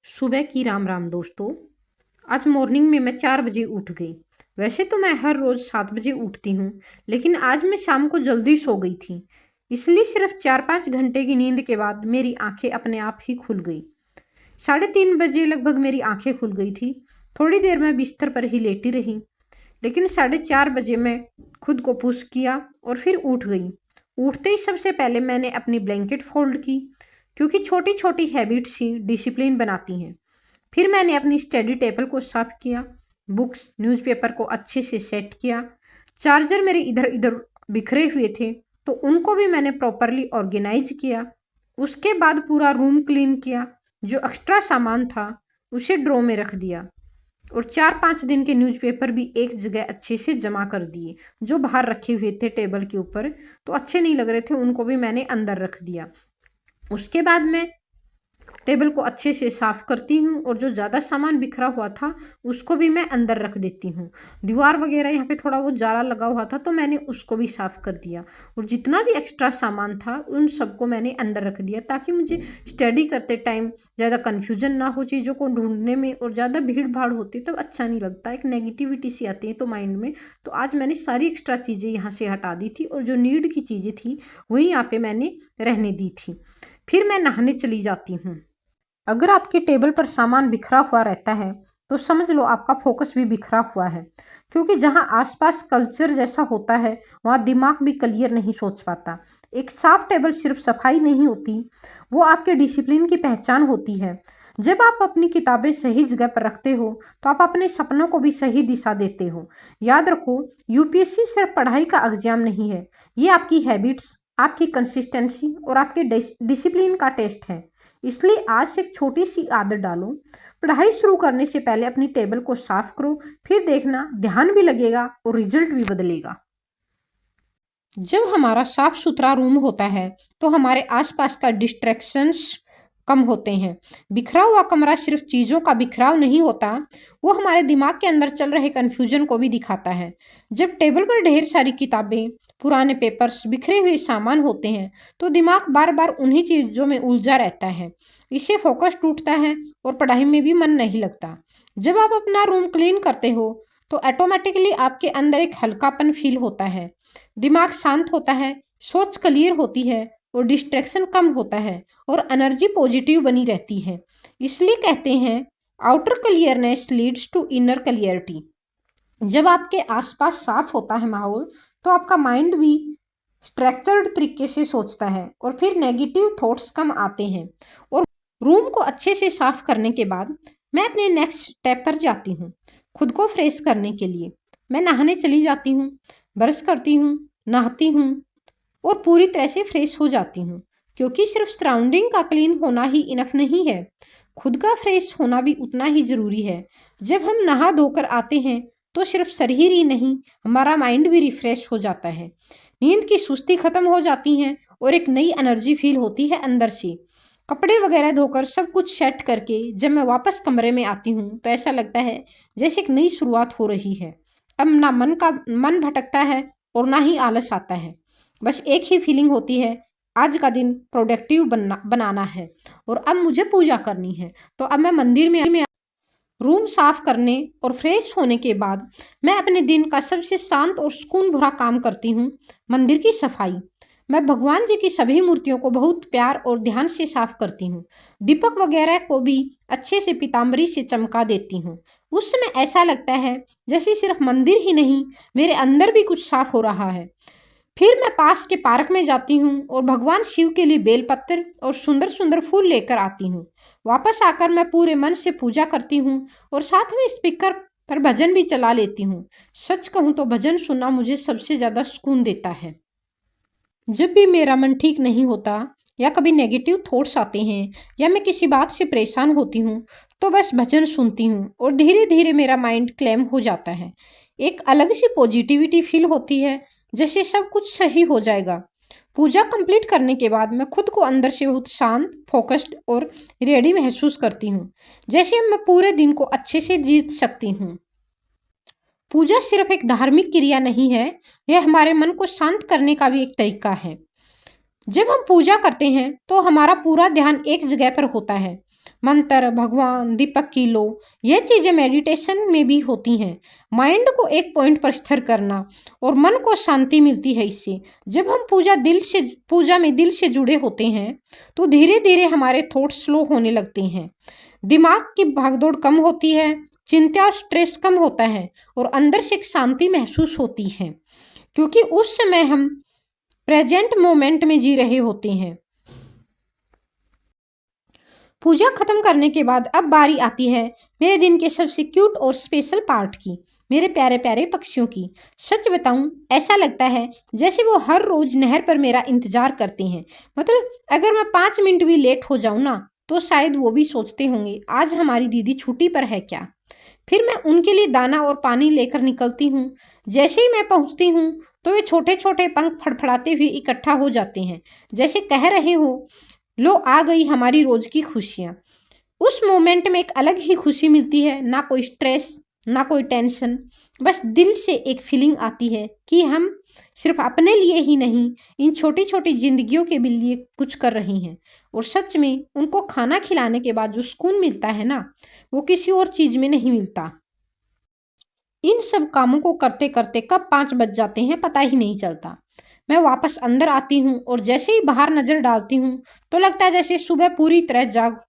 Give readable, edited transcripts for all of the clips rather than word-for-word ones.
सुबह की राम राम दोस्तों। आज मॉर्निंग में मैं 4 बजे उठ गई। वैसे तो मैं हर रोज़ 7 बजे उठती हूँ, लेकिन आज मैं शाम को जल्दी सो गई थी। इसलिए सिर्फ 4-5 घंटे की नींद के बाद मेरी आंखें अपने आप ही खुल गई। 3:30 बजे लगभग मेरी आंखें खुल गई थी। थोड़ी देर मैं बिस्तर पर ही लेटी रही, लेकिन 4:30 बजे मैं खुद को पुश किया और फिर उठ गई। उठते ही सबसे पहले मैंने अपनी ब्लैंकेट फोल्ड की, क्योंकि छोटी छोटी हैबिट्स ही डिसिप्लिन बनाती हैं। फिर मैंने अपनी स्टडी टेबल को साफ किया, बुक्स न्यूज़पेपर को अच्छे से सेट किया। चार्जर मेरे इधर इधर बिखरे हुए थे, तो उनको भी मैंने प्रॉपरली ऑर्गेनाइज किया। उसके बाद पूरा रूम क्लीन किया। जो एक्स्ट्रा सामान था उसे ड्रॉ में रख दिया, और 4-5 दिन के न्यूज़पेपर भी एक जगह अच्छे से जमा कर दिए। जो बाहर रखे हुए थे टेबल के ऊपर तो अच्छे नहीं लग रहे थे, उनको भी मैंने अंदर रख दिया। उसके बाद मैं टेबल को अच्छे से साफ करती हूँ, और जो ज़्यादा सामान बिखरा हुआ था उसको भी मैं अंदर रख देती हूँ। दीवार वगैरह यहाँ पे थोड़ा बहुत जाला लगा हुआ था, तो मैंने उसको भी साफ कर दिया, और जितना भी एक्स्ट्रा सामान था उन सबको मैंने अंदर रख दिया, ताकि मुझे स्टडी करते टाइम ज़्यादा कन्फ्यूजन ना हो चीज़ों को ढूंढने में। और ज़्यादा भीड़ भाड़ होती तब अच्छा नहीं लगता, एक नेगेटिविटी सी आती है तो माइंड में। तो आज मैंने सारी एक्स्ट्रा चीज़ें यहाँ से हटा दी थी, और जो नीड की चीज़ें थी वही यहाँ पे मैंने रहने दी थी। फिर मैं नहाने चली जाती हूँ। अगर आपके टेबल पर सामान बिखरा हुआ रहता है तो समझ लो आपका फोकस भी बिखरा हुआ है, क्योंकि जहाँ आसपास कल्चर जैसा होता है वहाँ दिमाग भी क्लियर नहीं सोच पाता। एक साफ टेबल सिर्फ सफाई नहीं होती, वो आपके डिसिप्लिन की पहचान होती है। जब आप अपनी किताबें सही जगह पर रखते हो तो आप अपने सपनों को भी सही दिशा देते हो। याद रखो, यूपीएससी सिर्फ पढ़ाई का एग्जाम नहीं है, ये आपकी हैबिट्स, आपकी कंसिस्टेंसी और आपके डिसिप्लिन का टेस्ट है। इसलिए आज से एक छोटी सी आदत डालो। पढ़ाई शुरू करने से पहले अपनी टेबल को साफ करो, फिर देखना ध्यान भी लगेगा और रिजल्ट भी बदलेगा। जब हमारा साफ सुथरा रूम होता है तो हमारे आसपास का डिस्ट्रैक्शंस कम होते हैं। बिखरा हुआ कमरा सिर्फ चीज़ों का बिखराव नहीं होता, वो हमारे दिमाग के अंदर चल रहे कन्फ्यूजन को भी दिखाता है। जब टेबल पर ढेर सारी किताबें, पुराने पेपर्स, बिखरे हुए सामान होते हैं तो दिमाग बार बार उन्हीं चीज़ों में उलझा रहता है। इससे फोकस टूटता है और पढ़ाई में भी मन नहीं लगता। जब आप अपना रूम क्लीन करते हो तो ऑटोमेटिकली आपके अंदर एक हल्कापन फील होता है, दिमाग शांत होता है, सोच क्लियर होती है और डिस्ट्रैक्शन कम होता है, और एनर्जी पॉजिटिव बनी रहती है। इसलिए कहते हैं outer clearness leads to inner clarity. जब आपके आसपास साफ होता है माहौल, तो आपका माइंड भी स्ट्रक्चर्ड तरीके से सोचता है, और फिर नेगेटिव थॉट्स कम आते हैं। और रूम को अच्छे से साफ करने के बाद मैं अपने नेक्स्ट स्टेप पर जाती हूँ, खुद को फ्रेश करने के लिए। मैं नहाने चली जाती हूँ, ब्रश करती हूँ, नहाती हूँ और पूरी तरह से फ्रेश हो जाती हूँ, क्योंकि सिर्फ सराउंडिंग का क्लीन होना ही इनफ नहीं है, खुद का फ्रेश होना भी उतना ही ज़रूरी है। जब हम नहा धोकर आते हैं तो सिर्फ शरीर ही नहीं, हमारा माइंड भी रिफ्रेश हो जाता है। नींद की सुस्ती खत्म हो जाती है और एक नई एनर्जी फील होती है अंदर से। कपड़े वगैरह धोकर सब कुछ सेट करके जब मैं वापस कमरे में आती हूँ तो ऐसा लगता है जैसे एक नई शुरुआत हो रही है। अब ना मन भटकता है और ना ही आलस आता है। बस एक ही फीलिंग होती है, आज का दिन प्रोडक्टिव बनाना है, और अब मुझे पूजा करनी है। तो अब मैं मंदिर में रूम साफ करने और फ्रेश होने के बाद मैं अपने दिन का सबसे शांत और सुकून भरा काम करती हूँ, मंदिर की सफाई। मैं भगवान जी की सभी मूर्तियों को बहुत प्यार और ध्यान से साफ करती हूँ। दीपक वगैरह को भी अच्छे से पीताम्बरी से चमका देती हूँ। उस समय ऐसा लगता है जैसे सिर्फ मंदिर ही नहीं, मेरे अंदर भी कुछ साफ हो रहा है। फिर मैं पास के पार्क में जाती हूँ और भगवान शिव के लिए बेलपत्र और सुंदर सुंदर फूल लेकर आती हूँ। वापस आकर मैं पूरे मन से पूजा करती हूँ और साथ में स्पीकर पर भजन भी चला लेती हूँ। सच कहूँ तो भजन सुनना मुझे सबसे ज़्यादा सुकून देता है। जब भी मेरा मन ठीक नहीं होता या कभी नेगेटिव थॉट्स आते हैं या मैं किसी बात से परेशान होती हूँ, तो बस भजन सुनती हूँ और धीरे धीरे मेरा माइंड क्लैम हो जाता है। एक अलग सी पॉजिटिविटी फील होती है, जैसे सब कुछ सही हो जाएगा। पूजा कंप्लीट करने के बाद मैं खुद को अंदर से बहुत शांत, फोकस्ड और रेडी महसूस करती हूँ, जैसे मैं पूरे दिन को अच्छे से जीत सकती हूँ। पूजा सिर्फ एक धार्मिक क्रिया नहीं है, यह हमारे मन को शांत करने का भी एक तरीका है। जब हम पूजा करते हैं तो हमारा पूरा ध्यान एक जगह पर होता है। मंत्र, भगवान, दीपक की लो, यह चीज़ें मेडिटेशन में भी होती हैं। माइंड को एक पॉइंट पर स्थिर करना और मन को शांति मिलती है इससे। जब हम पूजा में दिल से जुड़े होते हैं तो धीरे धीरे हमारे थॉट स्लो होने लगते हैं, दिमाग की भागदौड़ कम होती है, चिंता और स्ट्रेस कम होता है और अंदर से एक शांति महसूस होती है, क्योंकि उस समय हम प्रेजेंट मोमेंट में जी रहे होते हैं। पूजा खत्म करने के बाद अब बारी आती है मेरे दिन के सबसे क्यूट और स्पेशल पार्ट की, मेरे प्यारे प्यारे पक्षियों की। सच बताऊं, ऐसा लगता है जैसे वो हर रोज नहर पर मेरा इंतजार करते हैं। मतलब अगर मैं 5 मिनट भी लेट हो जाऊं ना, तो शायद वो भी सोचते होंगे आज हमारी दीदी छुट्टी पर है क्या। फिर मैं उनके लिए दाना और पानी लेकर निकलती हूँ। जैसे ही मैं पहुँचती हूँ तो वे छोटे छोटे पंख फड़फड़ाते हुए इकट्ठा हो जाते हैं, जैसे कह रहे हो लो आ गई हमारी रोज की खुशियाँ। उस मोमेंट में एक अलग ही खुशी मिलती है, ना कोई स्ट्रेस ना कोई टेंशन, बस दिल से एक फीलिंग आती है कि हम सिर्फ अपने लिए ही नहीं, इन छोटी छोटी जिंदगियों के भी लिए कुछ कर रही हैं। और सच में उनको खाना खिलाने के बाद जो सुकून मिलता है ना, वो किसी और चीज़ में नहीं मिलता। इन सब कामों को करते करते कब 5 बज जाते हैं पता ही नहीं चलता। मैं वापस अंदर आती हूँ और जैसे ही बाहर नज़र डालती हूँ तो लगता है जैसे सुबह पूरी तरह जाग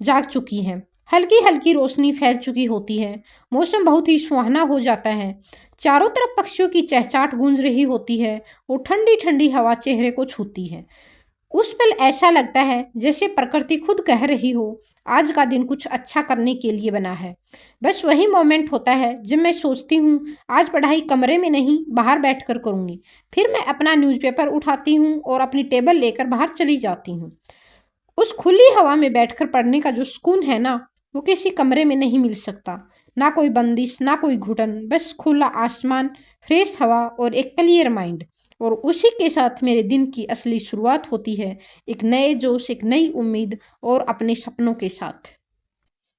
जाग चुकी है। हल्की हल्की रोशनी फैल चुकी होती है, मौसम बहुत ही सुहाना हो जाता है, चारों तरफ पक्षियों की चहचहाट गूंज रही होती है और ठंडी ठंडी हवा चेहरे को छूती है। उस पल ऐसा लगता है जैसे प्रकृति खुद कह रही हो आज का दिन कुछ अच्छा करने के लिए बना है। बस वही मोमेंट होता है जब मैं सोचती हूँ आज पढ़ाई कमरे में नहीं बाहर बैठकर करूँगी। फिर मैं अपना न्यूज़पेपर उठाती हूँ और अपनी टेबल लेकर बाहर चली जाती हूँ। उस खुली हवा में बैठकर पढ़ने का जो सुकून है ना, वो किसी कमरे में नहीं मिल सकता। ना कोई बंदिश ना कोई घुटन, बस खुला आसमान, फ्रेश हवा और एक क्लियर माइंड। और उसी के साथ मेरे दिन की असली शुरुआत होती है, एक नए जोश, एक नई उम्मीद और अपने सपनों के साथ।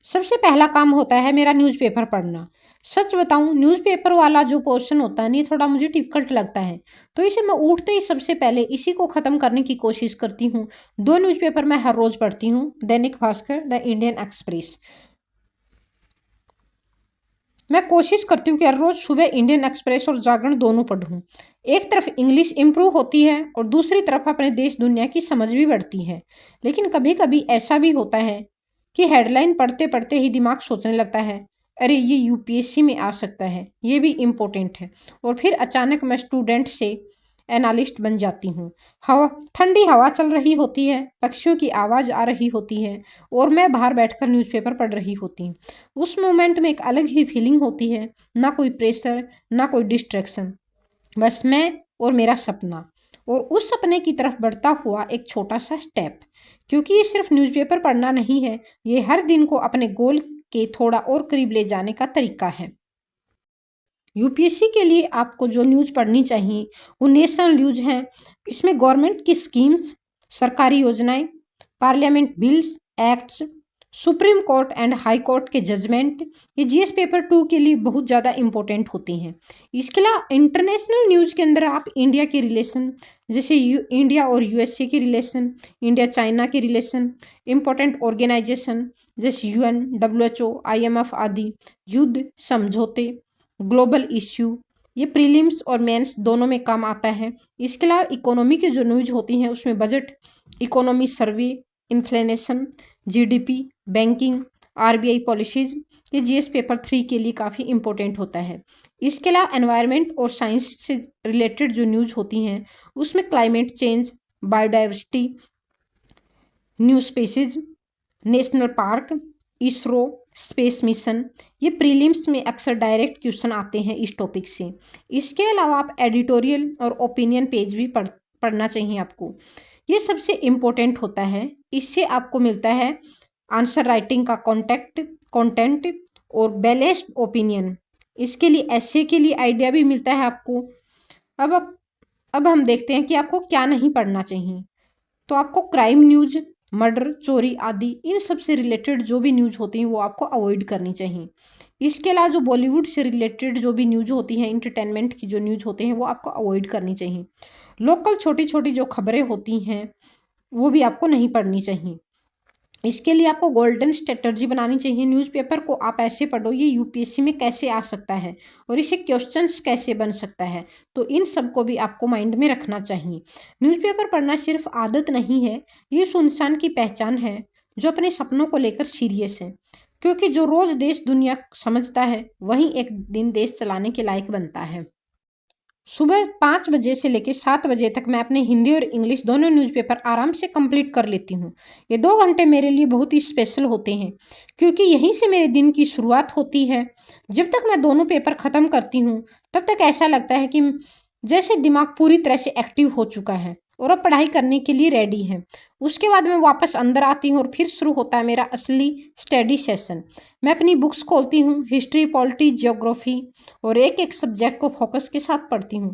सबसे पहला काम होता है मेरा न्यूज़पेपर पढ़ना। सच बताऊं, न्यूज़पेपर वाला जो पोर्शन होता है ना, ये थोड़ा मुझे डिफ़िकल्ट लगता है। तो इसे मैं उठते ही सबसे पहले इसी को ख़त्म करने की कोशिश करती हूँ। 2 न्यूज़पेपर मैं हर रोज़ पढ़ती हूँ, Dainik Bhaskar, the Indian express. मैं कोशिश करती हूँ कि हर रोज़ सुबह इंडियन एक्सप्रेस और जागरण दोनों पढूँ। एक तरफ इंग्लिश इम्प्रूव होती है और दूसरी तरफ अपने देश दुनिया की समझ भी बढ़ती है। लेकिन कभी कभी ऐसा भी होता है कि हेडलाइन पढ़ते पढ़ते ही दिमाग सोचने लगता है, अरे ये यूपीएससी में आ सकता है, ये भी इम्पोर्टेंट है। और फिर अचानक मैं स्टूडेंट से एनालिस्ट बन जाती हूँ। हवा ठंडी हवा चल रही होती है, पक्षियों की आवाज़ आ रही होती है और मैं बाहर बैठकर न्यूज़पेपर पढ़ रही होती हूँ। उस मोमेंट में एक अलग ही फीलिंग होती है, ना कोई प्रेशर ना कोई डिस्ट्रैक्शन, बस मैं और मेरा सपना और उस सपने की तरफ बढ़ता हुआ एक छोटा सा स्टेप। क्योंकि ये सिर्फ न्यूज़पेपर पढ़ना नहीं है, ये हर दिन को अपने गोल के थोड़ा और करीब ले जाने का तरीका है। यूपीएससी के लिए आपको जो न्यूज़ पढ़नी चाहिए वो नेशनल न्यूज़ हैं। इसमें गवर्नमेंट की स्कीम्स, सरकारी योजनाएं, parliament bills, acts, supreme court and high court के जजमेंट, ये जीएस पेपर 2 के लिए बहुत ज़्यादा इंपॉर्टेंट होती हैं। इसके अलावा इंटरनेशनल न्यूज़ के अंदर आप इंडिया के रिलेशन, जैसे इंडिया और यूएसए के रिलेशन, इंडिया चाइना के रिलेशन, इम्पोर्टेंट ऑर्गेनाइजेशन जैसे यूएन, डब्ल्यूएचओ, आईएमएफ आदि, युद्ध, समझौते, ग्लोबल इश्यू, ये प्रीलिम्स और मेंस दोनों में काम आता है। इसके अलावा इकोनॉमी की जो न्यूज़ होती हैं उसमें budget, economy survey, inflation, GDP, banking, RBI policies, ये जीएस पेपर 3 के लिए काफ़ी इंपॉर्टेंट होता है। इसके अलावा एनवायरनमेंट और साइंस से रिलेटेड जो न्यूज़ होती हैं उसमें climate change, biodiversity, new species, national park, ISRO, space mission, ये प्रीलिम्स में अक्सर डायरेक्ट क्वेश्चन आते हैं इस टॉपिक से। इसके अलावा आप एडिटोरियल और ओपिनियन पेज भी पढ़ना चाहिए आपको, ये सबसे इम्पोर्टेंट होता है। इससे आपको मिलता है आंसर राइटिंग का कंटेंट और बैलेंस्ड ओपिनियन। इसके लिए ऐसे के लिए आइडिया भी मिलता है आपको। अब हम देखते हैं कि आपको क्या नहीं पढ़ना चाहिए। तो आपको क्राइम न्यूज़, मर्डर, चोरी आदि, इन सब से रिलेटेड जो भी न्यूज़ होती हैं वो आपको अवॉइड करनी चाहिए। इसके अलावा जो बॉलीवुड से रिलेटेड जो भी न्यूज़ होती हैं, इंटरटेनमेंट की जो न्यूज़ होती हैं वो आपको अवॉइड करनी चाहिए। लोकल छोटी छोटी जो खबरें होती हैं वो भी आपको नहीं पढ़नी चाहिए। इसके लिए आपको गोल्डन स्ट्रेटर्जी बनानी चाहिए। न्यूज़पेपर को आप ऐसे पढ़ो, ये यूपीएससी में कैसे आ सकता है और इसे क्वेश्चंस कैसे बन सकता है, तो इन सब को भी आपको माइंड में रखना चाहिए। न्यूज़पेपर पढ़ना सिर्फ आदत नहीं है, ये उस इंसान की पहचान है जो अपने सपनों को लेकर सीरियस है। क्योंकि जो रोज़ देश दुनिया समझता है वही एक दिन देश चलाने के लायक बनता है। सुबह 5 बजे से लेकर 7 बजे तक मैं अपने हिंदी और इंग्लिश दोनों न्यूज़पेपर आराम से कंप्लीट कर लेती हूँ। ये 2 घंटे मेरे लिए बहुत ही स्पेशल होते हैं, क्योंकि यहीं से मेरे दिन की शुरुआत होती है। जब तक मैं दोनों पेपर ख़त्म करती हूँ, तब तक ऐसा लगता है कि जैसे दिमाग पूरी तरह से एक्टिव हो चुका है और अब पढ़ाई करने के लिए रेडी है। उसके बाद मैं वापस अंदर आती हूँ और फिर शुरू होता है मेरा असली स्टडी सेशन। मैं अपनी बुक्स खोलती हूँ, हिस्ट्री, पॉलिटी, ज्योग्राफी और एक एक सब्जेक्ट को फोकस के साथ पढ़ती हूँ।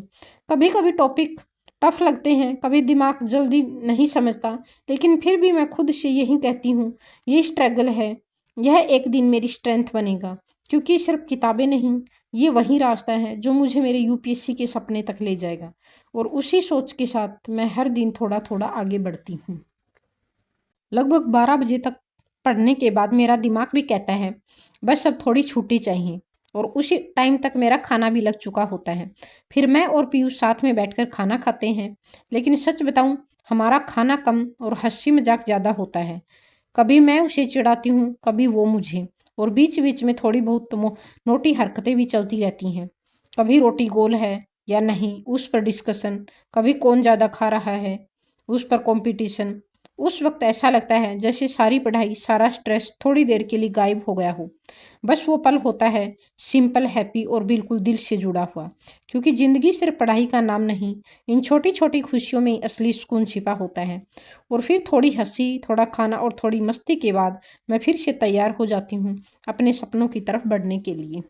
कभी कभी टॉपिक टफ लगते हैं, कभी दिमाग जल्दी नहीं समझता, लेकिन फिर भी मैं खुद से यही कहती हूँ, ये स्ट्रगल है, यह एक दिन मेरी स्ट्रेंथ बनेगा। क्योंकि सिर्फ किताबें नहीं, ये वही रास्ता है जो मुझे मेरे यूपीएससी के सपने तक ले जाएगा। और उसी सोच के साथ मैं हर दिन थोड़ा थोड़ा आगे बढ़ती हूँ। लगभग 12 बजे तक पढ़ने के बाद मेरा दिमाग भी कहता है बस अब थोड़ी छुट्टी चाहिए, और उसी टाइम तक मेरा खाना भी लग चुका होता है। फिर मैं और पीयूष साथ में बैठकर खाना खाते हैं। लेकिन सच बताऊं, हमारा खाना कम और हंसी मजाक ज़्यादा होता है। कभी मैं उसे चिढ़ाती हूँ, कभी वो मुझे, और बीच बीच में थोड़ी बहुत नोटी हरकतें भी चलती रहती हैं। कभी रोटी गोल है या नहीं उस पर डिस्कशन, कभी कौन ज़्यादा खा रहा है उस पर कंपटीशन। उस वक्त ऐसा लगता है जैसे सारी पढ़ाई, सारा स्ट्रेस थोड़ी देर के लिए गायब हो गया हो। बस वो पल होता है सिंपल, हैप्पी और बिल्कुल दिल से जुड़ा हुआ। क्योंकि ज़िंदगी सिर्फ पढ़ाई का नाम नहीं, इन छोटी छोटी खुशियों में असली सुकून छिपा होता है। और फिर थोड़ी हंसी, थोड़ा खाना और थोड़ी मस्ती के बाद मैं फिर से तैयार हो जाती हूँ अपने सपनों की तरफ बढ़ने के लिए।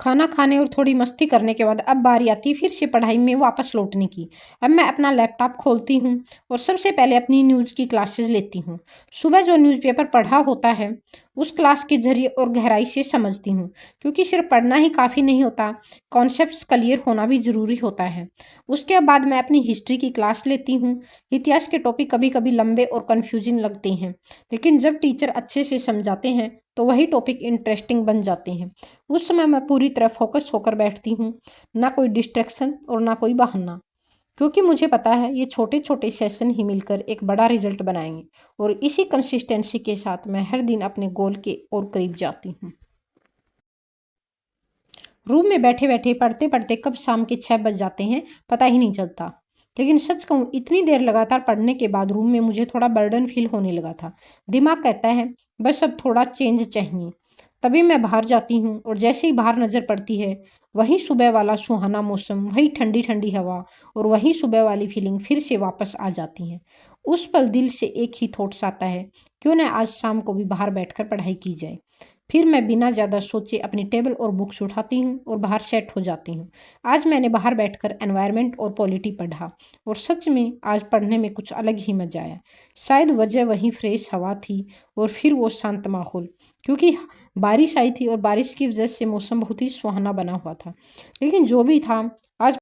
खाना खाने और थोड़ी मस्ती करने के बाद अब बारी आती है फिर से पढ़ाई में वापस लौटने की। अब मैं अपना लैपटॉप खोलती हूँ और सबसे पहले अपनी न्यूज़ की क्लासेस लेती हूँ। सुबह जो न्यूज़पेपर पढ़ा होता है उस क्लास के जरिए और गहराई से समझती हूँ, क्योंकि सिर्फ पढ़ना ही काफ़ी नहीं होता, कॉन्सेप्ट्स क्लियर होना भी ज़रूरी होता है। उसके बाद मैं अपनी हिस्ट्री की क्लास लेती हूँ। इतिहास के टॉपिक कभी कभी लंबे और कन्फ्यूजिंग लगते हैं, लेकिन जब टीचर अच्छे से समझाते हैं तो वही टॉपिक इंटरेस्टिंग बन जाते हैं। उस समय मैं पूरी तरह फोकस होकर बैठती हूँ, ना कोई डिस्ट्रैक्शन और ना कोई बहाना। क्योंकि मुझे पता है ये छोटे छोटे सेशन ही मिलकर एक बड़ा रिजल्ट बनाएंगे, और इसी कंसिस्टेंसी के साथ मैं हर दिन अपने गोल के और करीब जाती हूँ। रूम में बैठे बैठे पढ़ते पढ़ते कब शाम के 6 बज जाते हैं पता ही नहीं चलता। लेकिन सच कहूँ, इतनी देर लगातार पढ़ने के बाद रूम में मुझे थोड़ा बर्डन फील होने लगा था। दिमाग कहता है बस अब थोड़ा चेंज चाहिए। तभी मैं बाहर जाती हूँ, और जैसे ही बाहर नज़र पड़ती है वही सुबह वाला सुहाना मौसम, वही ठंडी ठंडी हवा और वही सुबह वाली फीलिंग फिर से वापस आ जाती है। उस पल दिल से एक ही थॉट्स आता है, क्यों ना आज शाम को भी बाहर बैठकर पढ़ाई की जाए। फिर मैं बिना ज़्यादा सोचे अपनी टेबल और बुक्स उठाती हूँ और बाहर सेट हो जाती हूँ। आज मैंने बाहर बैठकर एनवायरनमेंट और पॉलिटी पढ़ा, और सच में आज पढ़ने में कुछ अलग ही मजा आया। शायद वजह वही फ्रेश हवा थी और फिर वो शांत माहौल, क्योंकि बारिश आई थी और बारिश की वजह से मौसम बहुत ही सुहाना बना हुआ था। लेकिन जो भी था, आज